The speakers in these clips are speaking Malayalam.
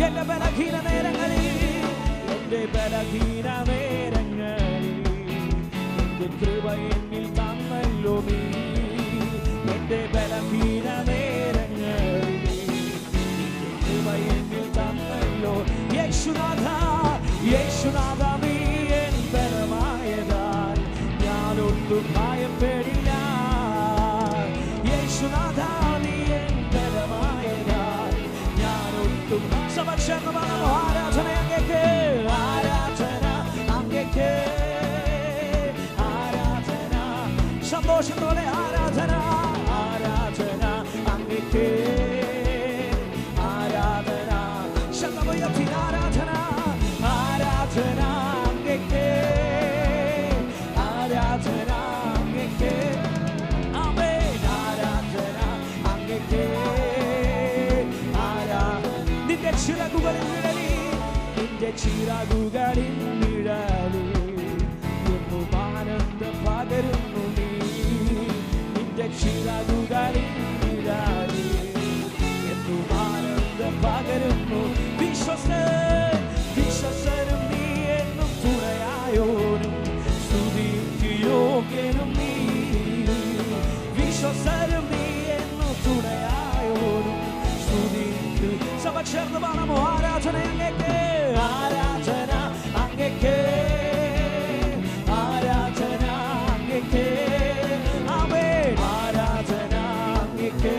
എന്റെ ബലഹീന നേരങ്ങളിൽ, എന്റെ ബലഹീന നേരങ്ങളിൽ എന്റെ കൃപ എന്നിൽ തന്നല്ലോ നീ. എന്റെ ബലഹീന നേരങ്ങളിൽ എന്റെ കൃപ എന്നിൽ തന്നല്ലോ. യേശുനാഥ, യേശുനാഥ, നീ എൻ ബലമായതാൽ ഞാനൊട്ടും ഭയപ്പെടില്ല. യേശുനാഥ, നീ എൻ ബലമായതാൽ ഞാനൊട്ടും. സമക്ഷേമമാണ് ആരാധന അങ്ങേക്ക്, ആരാധന അങ്ങേക്ക്, ആരാധന സന്തോഷത്തോടെ ആരാധന, ആരാധന അങ്ങേക്ക്, ആരാധന ശബ്ദമുയർത്തി ആരാധന, ആരാധന അങ്ങേക്ക്, ആരാധന അങ്ങേക്ക്, ആമേൻ, ആരാധന അങ്ങേക്ക്, ആരാധന. നിന്റെ ചിറകുകളിൽ നിഴലി, നിന്റെ ചിറകുകളിൽ നിഴലി എന്നും ആനന്ദം പകരുന്നു നീ. നിന്റെ ചിറകുകളിൽ നിഴലി എന്നും ആനന്ദം പകരുന്നു. വിശ്വസനും നീ എന്നും തുണയായോനും സ്തുതിക്ക് യോഗ്യനും നീ. വിശ്വസനും നീ എന്നും തുണയായോനും സ്തുതിക്ക്. സമക്ഷേർന്ന് പാടാമോ ആരാധന അങ്ങേക്ക്, ആരാധന അങ്ങേക്ക്, ആരാധന അങ്ങേക്ക്, ആമേൻ, ആരാധന അങ്ങേക്ക്,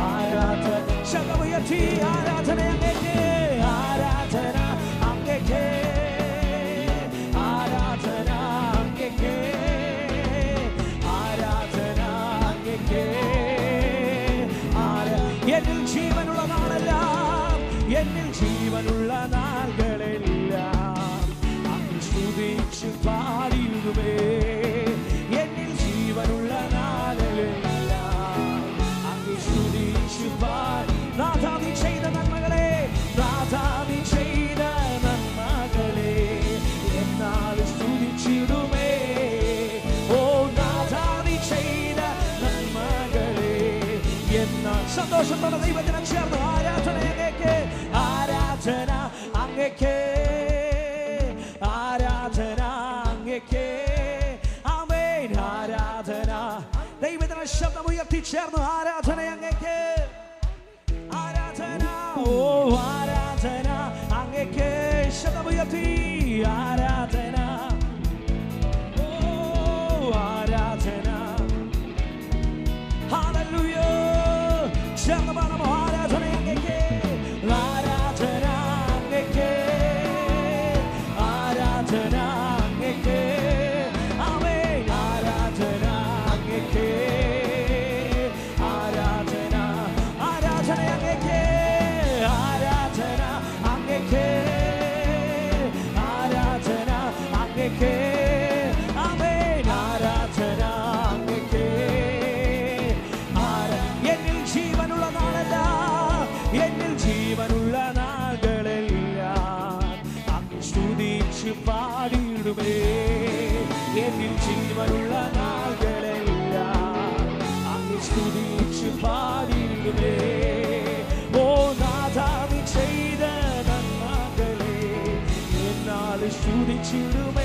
ആരാധന ശബ്ദമുയർത്തി ആരാധന അങ്ങേക്ക്, ആരാധന അങ്ങേക്ക്, ആരാധന അങ്ങേക്ക്, ആരാധന അങ്ങേക്ക്. എന്നിൽ ജീവനുള്ള നാളെല്ലാം, എന്നിൽ ജീവനുള്ള നാളുകളെല്ലാം അങ്ങ് സ്തുതിച്ച് പാടിയിടുമേ. എന്നിൽ ജീവനുള്ള നാളുകളെല്ലാം അങ്ങ് സ്തുതിച്ച് പാടി. നാഥാ നീ ചെയ്ത നന്മകളെ, നാഥാ നീ ചെയ്ത നന്മകളെ എന്നാൽ സ്തുതിച്ചിടുമേ. ഓ നാഥാ നീ ചെയ്ത നന്മകളെ എന്നാൽ. സന്തോഷത്തോടെ ദൈവത്തിനെ ചേർന്ന് ആരാധന അങ്ങേക്ക്, ആരാധന അങ്ങേക്ക്, ആരാധന അങ്ങേക്ക്, ആമേൻ, ആരാധന. ദൈവത്തിനെ ശബ്ദമുയർത്തി ചേർന്ന് ആരാധന അങ്ങേക്ക്, ആരാധന. ഓ ആരാധന അങ്ങേക്ക് ശബ്ദമുയർത്തി ആരാധന. ഓ ആരാധന. ഹല്ലേലൂയ. ചേർന്ന് പാടാമോ ആരാധന അങ്ങേക്ക്, ആരാധന അങ്ങേക്ക്, ആരാധന അങ്ങേക്ക്, ആമേൻ, ആരാധന അങ്ങേക്ക്, ആരാധന. ആരാധന അങ്ങേക്ക്, ആരാധന അങ്ങേക്ക്, ആരാധന അങ്ങേക്ക്, ആമേൻ, ആരാധന അങ്ങേക്ക്. എന്നിൽ ജീവനുള്ള നാളെല്ലാം, എന്നിൽ ജീവനുള്ള നാളുകളെല്ലാം അങ്ങ് സ്തുതിച്ച് പാടിയിടുമേ. എന്നിൽ ജീവനുള്ള നാളുകളെല്ലാം അങ്ങ് സ്തുതിച്ച് പാടിയിടുമേ. ഓ നാഥാ നീ ചെയ്ത നന്മകളെ എന്നാൽ സ്തുതിച്ചിടുമേ.